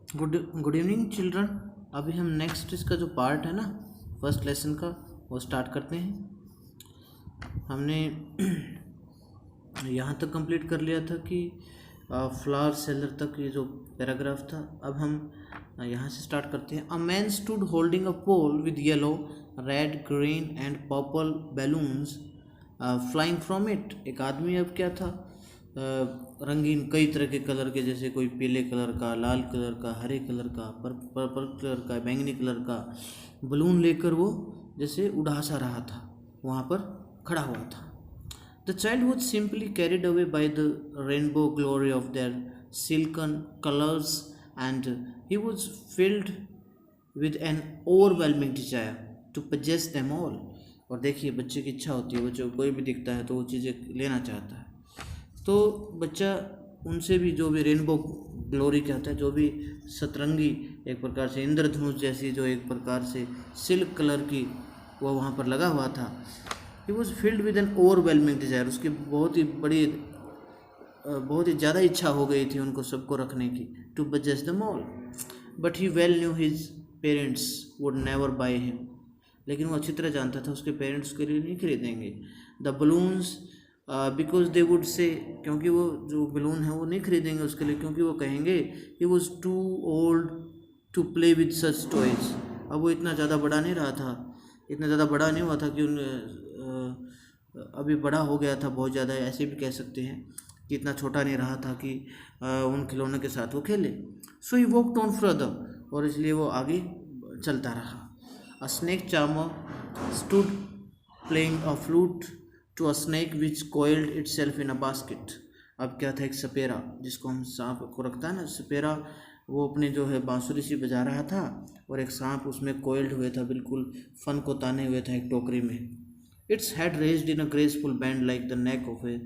Good good evening children. अभी हम next इसका जो पार्ट है ना, फर्स्ट लेसन का, वो स्टार्ट करते हैं। हमने यहाँ तक कंप्लीट कर लिया था कि फ्लावर सेलर तक ये जो पैराग्राफ था। अब हम यहाँ से स्टार्ट करते हैं। A man stood holding a pole with yellow, red, green and purple balloons flying from it. एक आदमी अब क्या था, रंगीन कई तरह के कलर के, जैसे कोई पीले कलर का, लाल कलर का, हरे कलर का, पर्पल कलर का, बैंगनी कलर का बलून लेकर वो जैसे उड़ा सा रहा था, वहाँ पर खड़ा हुआ था। The child was simply carried away by the rainbow glory of their silken colors, and he was filled with an overwhelming desire to possess them all. और देखिए, बच्चे की इच्छा होती है, बच्चे को कोई भी दिखता है तो वो चीज़ें लेना चाहता है। तो बच्चा उनसे भी, जो भी रेनबो ग्लोरी कहता है, जो भी सतरंगी एक प्रकार से इंद्रधनुष जैसी, जो एक प्रकार से सिल्क कलर की वो वहाँ पर लगा हुआ था। He was filled with N overwhelming desire. उसकी बहुत ही ज़्यादा इच्छा हो गई थी उनको सबको रखने की। To possess them all, but he well knew his parents would never buy him. लेकिन वो अच्छी तरह जानता था उसके पेरेंट्स के लिए नहीं खरीदेंगे the balloons, because they would say, क्योंकि वो जो बलून है वो नहीं खरीदेंगे उसके लिए, क्योंकि वो कहेंगे he was too old to play with such toys. अब वो इतना ज़्यादा बड़ा नहीं रहा था, इतना ज़्यादा बड़ा नहीं हुआ था कि अभी बड़ा हो गया था बहुत ज़्यादा, ऐसे भी कह सकते हैं कि इतना छोटा नहीं रहा था कि उन खिलौनों के साथ वो खेले। So he walked on further, और इसलिए वो आगे चलता रहा। A snake charmer stood playing a flute to a snake which coiled itself in a basket. अब क्या था, एक सपेरा, जिसको हम सांप को रखता है ना, सपेरा, वो अपने जो है बांसुरी सी बजा रहा था, और एक सांप उसमें कोइल्ड हुए था, बिल्कुल फन को ताने हुए था एक टोकरी में। Its head raised in a graceful bend like the neck of a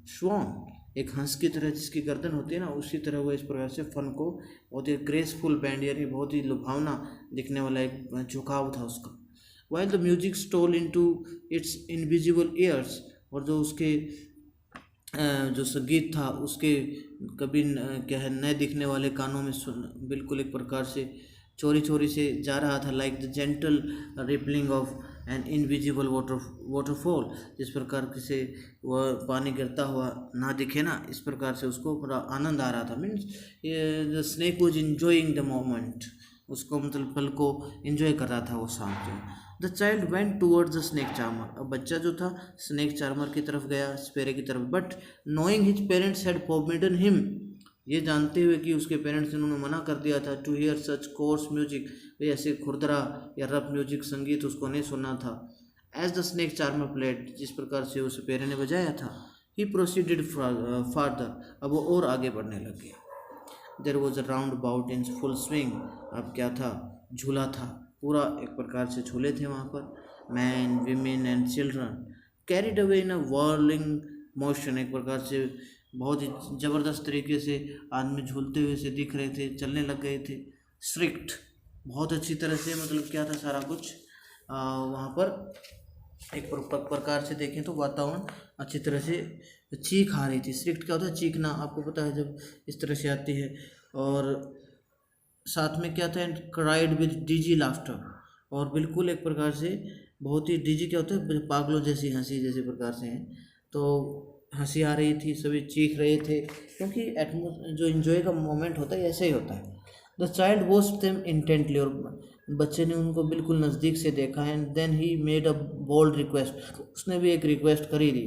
swan. एक हंस की तरह जिसकी गर्दन होती है ना, उसी तरह वो इस प्रकार से फन को बहुत ही ग्रेसफुल बैंड, यानी बहुत ही लुभावना दिखने वाला एक झुकाव था उसका। While the music stole into its invisible ears, और जो उसके जो संगीत था उसके कभी क्या है, नए दिखने वाले कानों में सुन, बिल्कुल एक प्रकार से चोरी चोरी से जा रहा था। Like the gentle rippling of an invisible waterfall, जिस प्रकार से वह पानी गिरता हुआ ना दिखे ना, इस प्रकार से उसको पूरा आनंद आ रहा था। Means the snake was enjoying the moment, उसको मतलब पल को इंजॉय कर रहा था वो सांप जो। The child went towards the snake charmer. अब बच्चा जो था स्नेक चार्मर की तरफ गया, स्पेरे की तरफ, but knowing his parents had forbidden him, ये जानते हुए कि उसके पेरेंट्स ने उन्होंने मना कर दिया था, to hear such coarse music, ऐसे खुरदरा या रफ म्यूजिक संगीत उसको नहीं सुनना था। As the snake charmer played, जिस प्रकार से उस पेरे ने बजाया था, ही प्रोसीडेड फार्दर, अब वो और आगे बढ़ने लग गया। There was a round about in full swing. अब क्या था, झूला था, पूरा एक प्रकार से झूले थे वहाँ पर। Man, women and children carried away in a whirling motion, एक प्रकार से बहुत ही ज़बरदस्त तरीके से आदमी झूलते हुए से दिख रहे थे, चलने लग गए थे। स्ट्रिक्ट, बहुत अच्छी तरह से, मतलब क्या था, सारा कुछ वहाँ पर एक प्रकार से देखें तो वातावरण अच्छी तरह से चीख आ रही थी। स्ट्रिक्ट क्या होता है, चीखना, आपको पता है जब इस तरह से आती है। और साथ में क्या था, क्राइड विद डीजी लाफ्टर, और बिल्कुल एक प्रकार से बहुत ही, डीजी क्या होता है, पागलों जैसी हंसी जैसे प्रकार से हैं, तो हंसी आ रही थी, सभी चीख रहे थे, क्योंकि जो इन्जॉय का मोमेंट होता है ऐसे ही होता है। The child watched them intently, और बच्चे ने उनको बिल्कुल नज़दीक से देखा। And then he made a bold request, उसने भी एक रिक्वेस्ट करी थी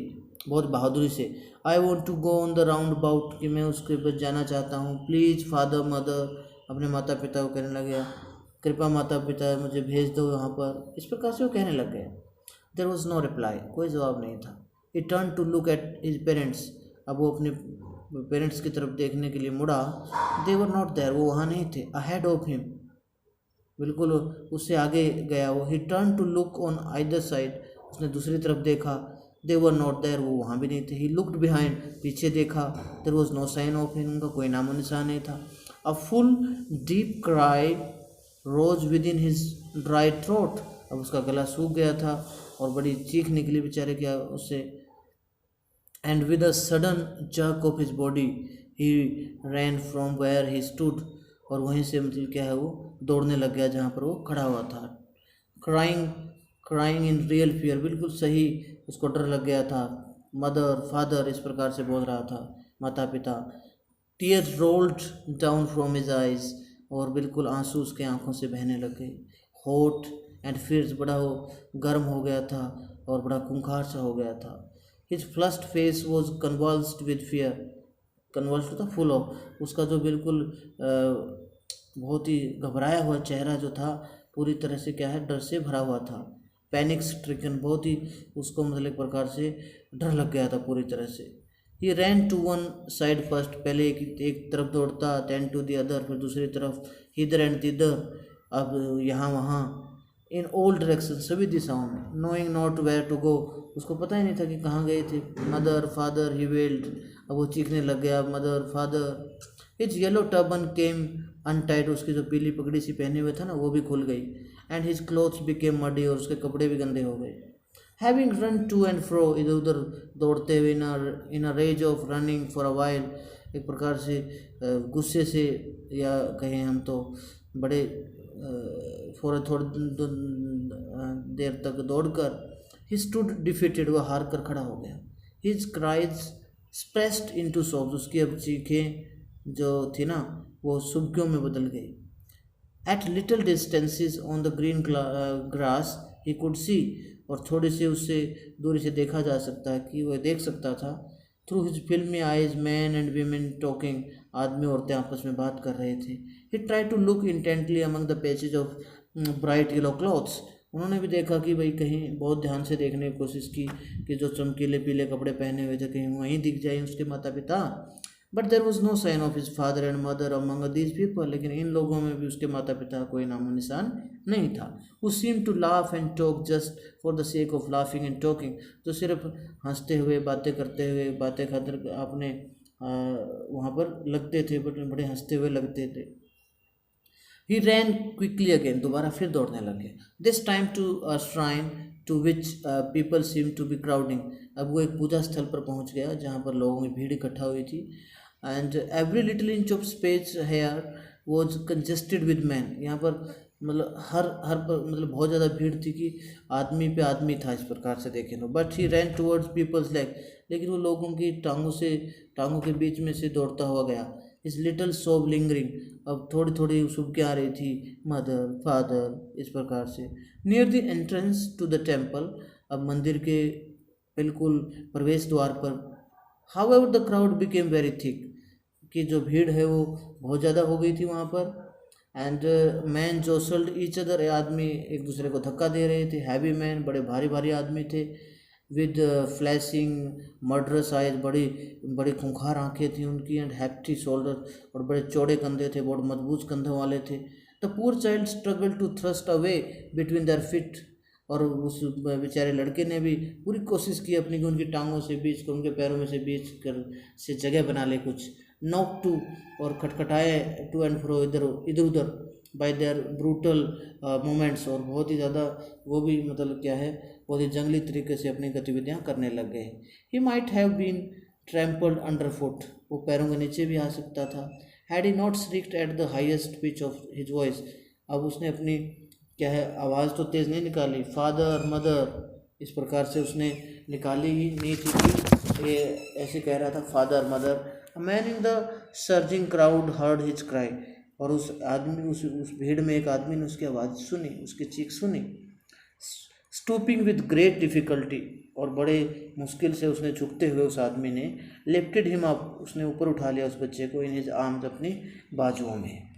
बहुत बहादुरी से। I want to go on the round about, कि मैं उसके बच जाना चाहता हूँ। प्लीज़ फादर मदर, अपने माता पिता को कहने लग गया, कृपा माता पिता मुझे भेज दो यहाँ पर, इस प्रकार से वो कहने लग गया। देर वॉज नो रिप्लाई, कोई जवाब नहीं था। He turn to look at his parents, अब वो अपने पेरेंट्स की तरफ देखने के लिए मुड़ा। दे वर नॉट देयर, वो वहाँ नहीं थे। अहेड ऑफ हिम, बिल्कुल उससे आगे गया वो। He turn to look on either side, उसने दूसरी तरफ देखा। दे वर नॉट देयर, वो वहाँ भी नहीं थे। ही लुक्ड बिहाइंड, पीछे देखा। There was no sign of him, उनका कोई नामो निशान नहीं था। A full deep cry rose within his dry throat, अब उसका गला सूख गया था और बड़ी चीख निकली बेचारे क्या उससे। And with a sudden jerk of his body he ran from where he stood, और वहीं से मतलब क्या है वो दौड़ने लग गया जहाँ पर वो खड़ा हुआ था। Crying crying in real fear, बिल्कुल सही, उसको डर लग गया था। मदर फादर इस प्रकार से बोल रहा था, माता पिता। Tear rolled down from his eyes, और बिल्कुल आंसू उसके आंखों से बहने लग गए। हॉट एंड फियर्स, बड़ा वो गर्म हो गया था और बड़ा खूंखार सा हो गया था। His flushed face was convulsed with fear, convulsed था फुल ऑफ, उसका जो बिल्कुल बहुत ही घबराया हुआ चेहरा जो था पूरी तरह से क्या है डर से भरा हुआ था। पैनिक स्ट्रिकन, बहुत ही उसको मतलब एक प्रकार से डर लग गया था पूरी तरह से। He ran to one side first, पहले एक तरफ दौड़ता, देन टू दी अदर, फिर दूसरी तरफ, इधर एंड इधर, अब यहाँ वहाँ, इन ऑल डायरेक्शन, सभी दिशाओं में। Knowing not where to go, उसको पता ही नहीं था कि कहाँ गए थे। मदर फादर ही वेल्ड, अब वो चीखने लग गया, mother father. His yellow turban came untied, उसकी जो पीली पगड़ी सी पहने हुए था ना वो भी खुल गई। And his clothes became muddy, और उसके कपड़े भी गंदे हो गए। Having run to and fro, इधर उधर दौड़ते हुए, in a rage of running for a while, एक प्रकार से गुस्से से, या कहें हम तो बड़े थोड़ी देर तक दौड़कर, ही स्टूड डिफीटेड, वह हार कर खड़ा हो गया। हिज क्राइज स्प्रेस्ड इनटू सोब्स, उसकी अब चीखें जो थी ना वो सुबकियों में बदल गई। At little distances on the green grass he could see, और थोड़ी सी उससे दूरी से देखा जा सकता है कि वह देख सकता था। Through his filmy eyes man and women talking, आदमी औरतें आपस में बात कर रहे थे। He try to look intently among the patches of bright yellow clothes, उन्होंने भी देखा कि भाई कहीं, बहुत ध्यान से देखने की कोशिश की कि जो चमकीले पीले कपड़े पहने हुए थे कहीं वहीं दिख जाए उसके माता पिता। But there was no sign of his father and mother among these people, लेकिन इन लोगों में भी उसके माता पिता कोई नामो निशान नहीं था। Who seem to laugh and talk just for the sake of laughing and talking, तो सिर्फ हंसते हुए बातें करते हुए बातें खातिर अपने वहाँ पर लगते थे, बट बड़े हंसते हुए लगते थे। ही रैन क्विकली अगेन, दोबारा फिर दौड़ने लगे। This time to a shrine to which people seem to be crowding, अब वो एक पूजा स्थल पर पहुंच गया जहाँ पर लोगों की भीड़ इकट्ठा हुई थी। And every little inch of space here was congested with man, यहाँ पर मतलब हर पर मतलब बहुत ज़्यादा भीड़ थी कि आदमी पे आदमी था इस प्रकार से देखें तो। But he ran towards people's leg, लेकिन वो लोगों की टांगों के बीच में से दौड़ता हुआ गया। इस लिटल सोब लिंगरिंग, अब थोड़ी थोड़ी सुबकें आ रही थी, मदर फादर इस प्रकार से। Near the entrance to the temple, अब मंदिर के बिल्कुल प्रवेश द्वार पर। However the crowd became very thick, कि जो भीड़ है वो बहुत ज़्यादा हो गई थी वहाँ पर। एंड मैन जोसल्ड ईच अदर, आदमी एक दूसरे को धक्का दे रहे थे। हैवी मैन, बड़े भारी भारी आदमी थे। विद फ्लैशिंग मर्डरस आइज, बड़ी बड़ी खूंखार आंखें थी उनकी। एंड हैप्टी शोल्डर, और बड़े चौड़े कंधे थे, बहुत मजबूत कंधों वाले थे। The poor child struggle to thrust away between their feet, और उस बेचारे लड़के ने भी पूरी कोशिश की अपनी कि उनकी टांगों से बीच कर, उनके पैरों में से बीच कर से जगह बना ले कुछ। नॉक टू, और खटखटाए टू एंड फ्रो, इधर उधर, बाय देयर ब्रूटल मोमेंट्स, और बहुत ही ज़्यादा वो भी मतलब क्या है बहुत ही जंगली तरीके से अपनी गतिविधियाँ करने लग गए। He might have been trampled under foot, वो पैरों के नीचे भी आ सकता था। Had he not strict at the highest pitch of his voice, अब उसने अपनी क्या है आवाज़ तो तेज़ नहीं निकाली, फादर मदर इस प्रकार से उसने निकाली ही नहीं थी कि ये ऐसे कह रहा था father mother. A man in the surging crowd heard his cry, और उस आदमी उस भीड़ में एक आदमी ने उसकी आवाज़ सुनी, उसकी चीख सुनी। स्टूपिंग विद ग्रेट डिफ़िकल्टी, और बड़े मुश्किल से उसने झुकते हुए उस आदमी ने लिफ्टेड हिम अप, उसने ऊपर उठा लिया उस बच्चे को, इन हिज आर्म्स, अपनी बाजुओं में।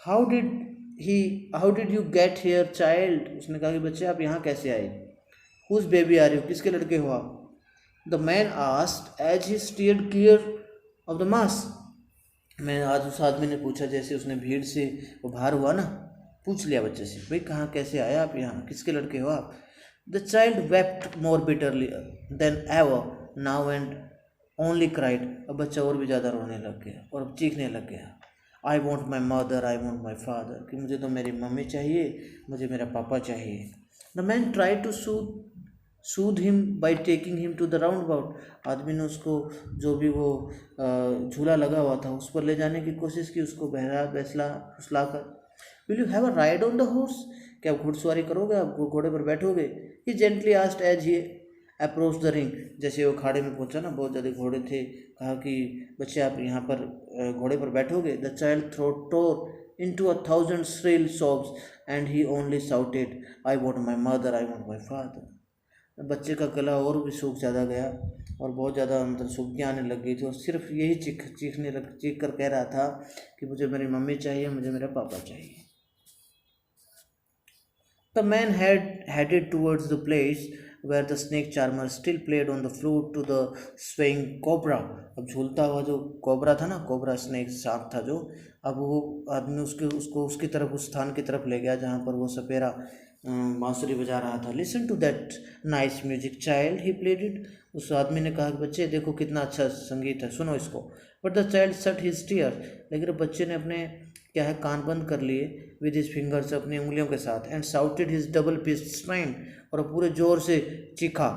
How did you get here child, उसने कहा कि बच्चे आप यहाँ कैसे आए। हुज बेबी आर यू, किसके लड़के हो आप। The man asked as he steered clear of the mass, मैं आज उस आदमी ने पूछा जैसे उसने भीड़ से वो बाहर हुआ ना, पूछ लिया बच्चे से, भाई कहाँ कैसे आया आप यहाँ, किसके लड़के हो आप। The child wept more bitterly then ever now and only cried, अब बच्चा और भी ज़्यादा रोने लग गया और चीखने लग गया। आई want my mother, I want my father, कि मुझे तो मेरी मम्मी चाहिए, मुझे मेरा पापा चाहिए। The man try to soothe him by taking him to the round about. आदमी ने उसको जो भी वो झूला लगा हुआ था उस पर ले जाने की कोशिश की, उसको बहला फैसला फुसला कर। Will you have a ride on the horse, क्या आप घुड़सवारी करोगे, आप घोड़े पर बैठोगे? He gently asked as he approach the ring. जैसे वो खाड़े में पहुंचा ना, बहुत ज़्यादा घोड़े थे, कहा कि बच्चे आप यहाँ पर घोड़े पर बैठोगे? The child throat tore into 1,000 shrill sobs and he only shouted, I want my mother, I want my father. बच्चे का गला और भी सूख ज़्यादा गया और बहुत ज़्यादा अंदर सूखियाँ आने लग गई थी, और सिर्फ यही चीख कर कह रहा था कि मुझे मेरी मम्मी चाहिए, मुझे मेरा पापा चाहिए। The man had headed towards the place where the snake charmer still played on the flute to the swaying cobra। अब झूलता हुआ जो कोबरा था ना, कोबरा स्नेक सांप था जो, अब वो आदमी उसको उसकी तरफ, उस स्थान की तरफ ले गया जहाँ पर वो सपेरा बांसुरी बजा रहा था। Listen to that nice music child, he played it. उस आदमी ने कहा कि बच्चे देखो कितना अच्छा संगीत है, सुनो इसको। But the child shut his tear, लेकिन बच्चे ने अपने क्या है कान बंद कर लिए, विद हिज फिंगर्स, अपनी उंगलियों के साथ, and shouted his double pitched strain, और पूरे जोर से चीखा,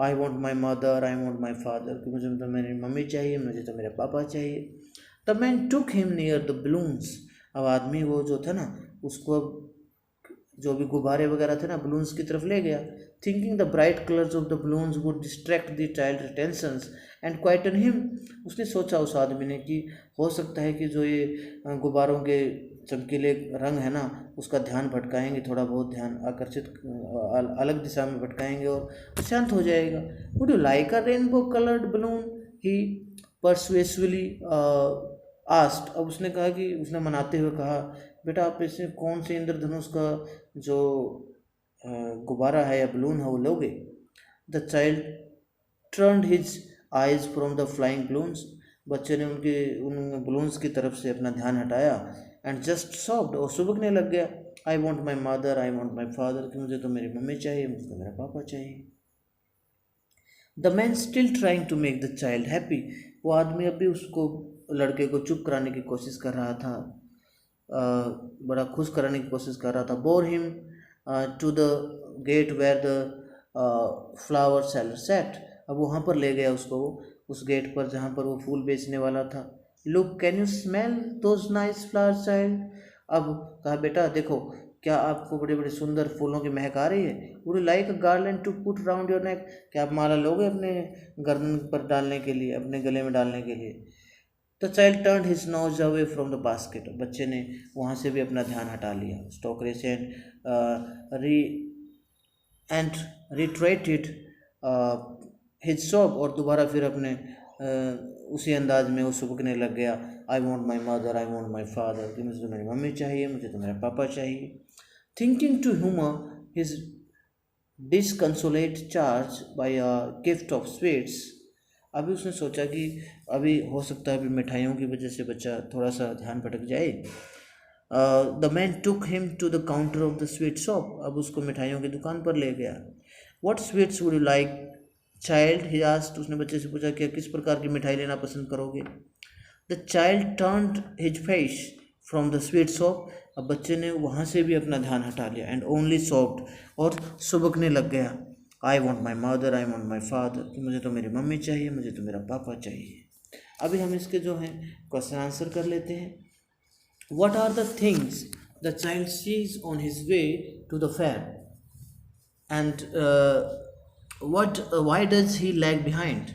I want my mother, I want my father, कि मुझे तो मेरी मम्मी चाहिए, मुझे तो मेरे पापा चाहिए। The man took him near the balloons. अब आदमी वो जो था ना, उसको जो भी गुब्बारे वगैरह थे ना, बलून्स की तरफ ले गया। Thinking the bright colours of the balloons would distract the child attentions and quieten him. उसने सोचा, उस आदमी ने, कि हो सकता है कि जो ये गुब्बारों के चमकीले रंग है ना, उसका ध्यान भटकाएंगे, थोड़ा बहुत ध्यान आकर्षित अलग दिशा में भटकाएंगे और शांत हो जाएगा। Would you like a rainbow coloured balloon, he persuasively asked. अब उसने कहा कि, उसने मनाते हुए कहा, बेटा आप इसमें कौन से इंद्रधनुष का जो गुब्बारा है या बलून है वो लोगे? The child turned his eyes from the flying balloons. बच्चे ने उन बलून्स की तरफ से अपना ध्यान हटाया, एंड जस्ट सॉफ्ट, और सुबकने लग गया, आई want my mother, I want my father, कि मुझे तो मेरी मम्मी चाहिए, मुझे तो मेरा पापा चाहिए। The man still trying to make the child happy. वो आदमी अभी उसको, लड़के को चुप कराने की कोशिश कर रहा था, बड़ा खुश कराने की कोशिश कर रहा था। Bore him to the gate where the flower seller sat. अब वहाँ पर ले गया उसको, उस गेट पर जहाँ पर वो फूल बेचने वाला था। Look, can you smell those nice flower child. अब कहा, बेटा देखो, क्या आपको बड़े बड़े सुंदर फूलों की महक आ रही है? Would you like a garland to put round your neck, क्या आप माला लोगे अपने गर्दन पर डालने के लिए, अपने गले में डालने के लिए? The child turned his nose away from the basket. बच्चे ने वहाँ से भी अपना ध्यान हटा लिया। स्टोकरेज एंड रिट्रेटेड हिज सॉब, और दोबारा फिर अपने उसी अंदाज में वो सुबकने लग गया, आई want my mother, I want my father, कि मुझे तो मेरी मम्मी चाहिए, मुझे तो मेरा पापा चाहिए। Thinking to humour his disconsolate charge by a gift of sweets. अभी उसने सोचा कि अभी हो सकता है अभी मिठाइयों की वजह से बच्चा थोड़ा सा ध्यान भटक जाए। The man took him to the counter of the sweet shop. अब उसको मिठाइयों की दुकान पर ले गया। What sweets would you like child, he asked. उसने बच्चे से पूछा, क्या किस प्रकार की मिठाई लेना पसंद करोगे? The child turned his face from the sweet shop. अब बच्चे ने वहाँ से भी अपना ध्यान हटा लिया, एंड ओनली सॉफ्ट, और सुबकने लग गया, आई want my mother, I want my father, कि मुझे तो मेरी मम्मी चाहिए, मुझे तो मेरा पापा चाहिए। अभी हम इसके जो हैं क्वेश्चन आंसर कर लेते हैं। What are the things the child sees on his way to the fair, and why does he lag behind.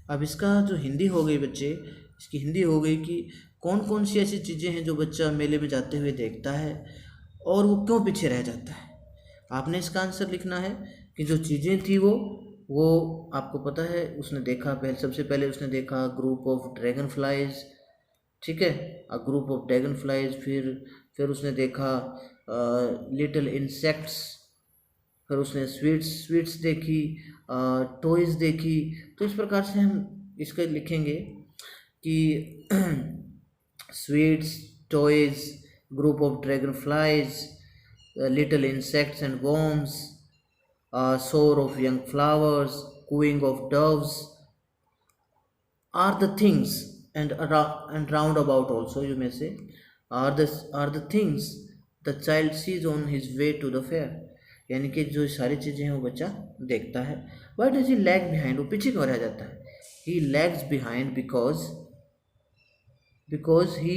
अब इसका जो हिंदी हो गई बच्चे, इसकी हिंदी हो गई कि कौन कौन सी ऐसी चीज़ें हैं जो बच्चा मेले में जाते हुए देखता है और वो क्यों पीछे रह जाता है। आपने इसका आंसर लिखना है कि जो चीज़ें थी वो आपको पता है, उसने देखा, सबसे पहले उसने देखा ग्रुप ऑफ ड्रैगन फ्लाइज, ठीक है, a group of dragon flies. फिर उसने देखा लिटिल इंसेक्ट्स, फिर उसने स्वीट्स देखी, टॉयज़ देखी। तो इस प्रकार से हम इसका लिखेंगे कि sweets, toys, group of dragon flies, little insects and worms, soar of young flowers, cooing of doves are the things, and roundabout also you may say, are the things the child sees on his way to the fair. यानी कि जो सारी चीज़ें हैं वो बच्चा देखता है। Why does he lag behind, वो पीछे क्यों रह जाता है? He lags behind because he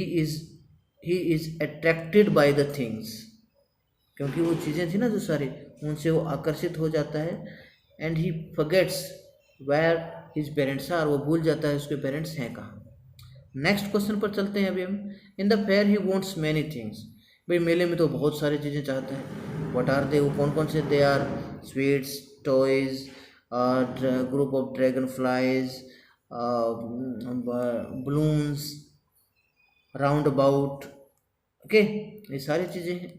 is attracted by the things, क्योंकि वो चीज़ें थी ना जो सारी, उनसे वो आकर्षित हो जाता है। And he forgets where his parents are, वो भूल जाता है उसके पेरेंट्स हैं कहाँ। नेक्स्ट क्वेश्चन पर चलते हैं अभी हम। In the fair he wants many things, भाई मेले में तो बहुत सारी चीज़ें चाहता है। व्हाट आर दे, वो कौन कौन से? They are sweets, toys, group of dragon flies, balloons, round about, okay, ये सारी चीज़ें हैं।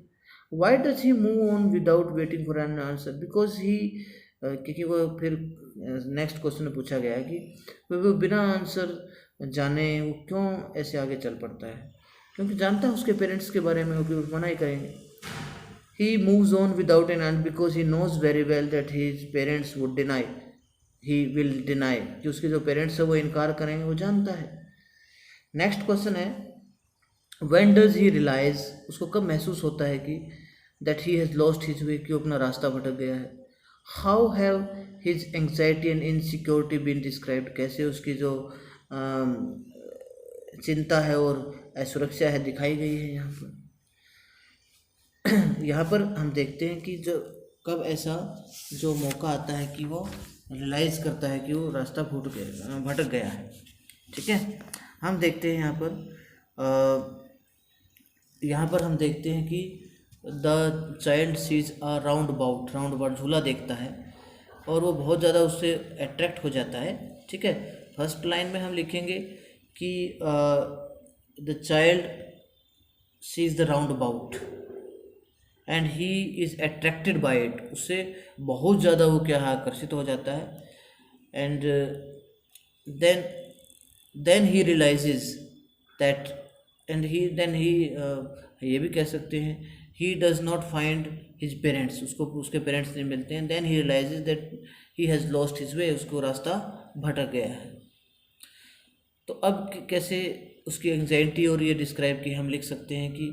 Why does he move on without waiting for an answer, because he, क्योंकि वो फिर नेक्स्ट क्वेश्चन में पूछा गया है कि वो बिना आंसर जाने वो क्यों ऐसे आगे चल पड़ता है, क्योंकि जानता है उसके पेरेंट्स के बारे में, वो भी मना ही करेंगे। He moves on without an answer because he knows very well that his parents would deny, he will deny, कि उसके जो पेरेंट्स है वो इनकार करेंगे, वो जानता है। नेक्स्ट क्वेश्चन है, व्हेन डज ही रियलाइज, उसको कब महसूस होता है कि that he has lost his way, कि वो अपना रास्ता भटक गया है। How have his anxiety and insecurity been described, कैसे उसकी जो चिंता है और असुरक्षा है दिखाई गई है यहाँ पर। यहाँ पर हम देखते हैं कि जो कब ऐसा जो मौका आता है कि वो रियलाइज़ करता है कि वो रास्ता भटक गया है। ठीक है, हम देखते हैं यहाँ पर हम देखते हैं कि the child sees a round about झूला देखता है और वो बहुत ज़्यादा उससे अट्रैक्ट हो जाता है। ठीक है, फर्स्ट लाइन में हम लिखेंगे कि the child sees the round about and he is attracted by it, उससे बहुत ज़्यादा वो क्या है, आकर्षित हो जाता है। And then he realises that, and he ये भी कह सकते हैं, he does not find his parents, उसको उसके पेरेंट्स नहीं मिलते हैं। Then he realises that he has lost his way, उसको रास्ता भटक गया है। तो अब कैसे उसकी एंग्जाइटी और ये डिस्क्राइब की हम लिख सकते हैं कि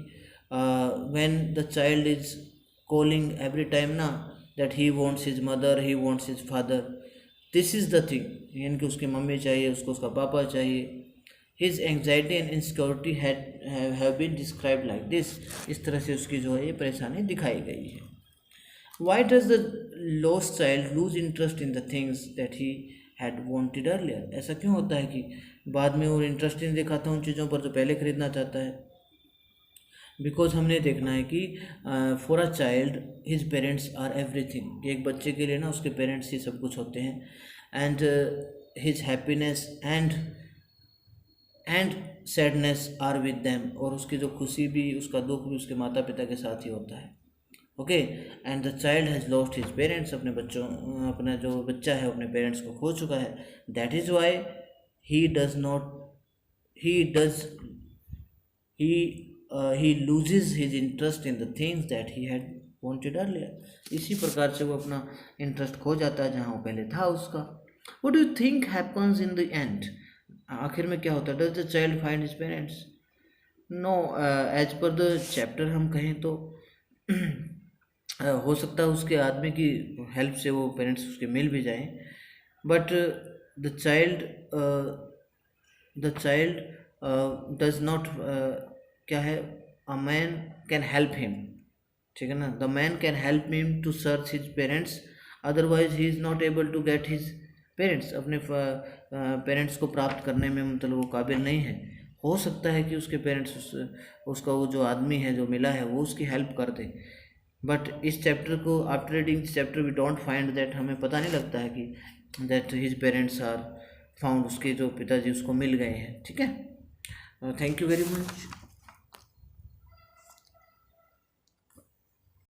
when the child is calling every time ना that he wants his mother, he wants his father, this is the thing, यानी कि उसकी मम्मी चाहिए, उसको उसका पापा चाहिए। His anxiety and insecurity have been describe like this, इस तरह से उसकी जो है ये परेशानी दिखाई गई है। Why does the lost child loose interest in the things that he had wanted earlier, ऐसा क्यों होता है कि बाद में वो इंटरेस्ट नहीं दिखाता उन चीज़ों पर जो पहले खरीदना चाहता है। बिकॉज हमने देखना है कि for a child his parents are everything, एक बच्चे के लिए ना उसके पेरेंट्स ही सब कुछ होते हैं। And his happiness and sadness are with them, और उसकी जो खुशी भी उसका दुख भी उसके माता पिता के साथ ही होता है। Okay, and the child has lost his parents, अपना जो बच्चा है अपने पेरेंट्स को खो चुका है। That is why he loses his interest in the things that he had wanted earlier, इसी प्रकार से वो अपना इंटरेस्ट खो जाता है जहाँ वो पहले था उसका। What do you think happens in the end, आखिर में क्या होता है? Does the child find his parents? No, as per the chapter हम कहें तो हो सकता है उसके आदमी की हेल्प से वो पेरेंट्स उसके मिल भी जाएं, but the child does not, क्या है, a man can help him, ठीक है ना, the man can help him to search his parents, otherwise he is not able to get his parents, अपने पेरेंट्स को प्राप्त करने में मतलब वो काबिल नहीं है। हो सकता है कि उसके पेरेंट्स उसका वो जो आदमी है जो मिला है वो उसकी हेल्प कर दे, बट इस चैप्टर को after reading this chapter we don't find that, हमें पता नहीं लगता है कि that his parents are found, उसके जो पिताजी उसको मिल गए हैं। ठीक है, थैंक यू वेरी मच।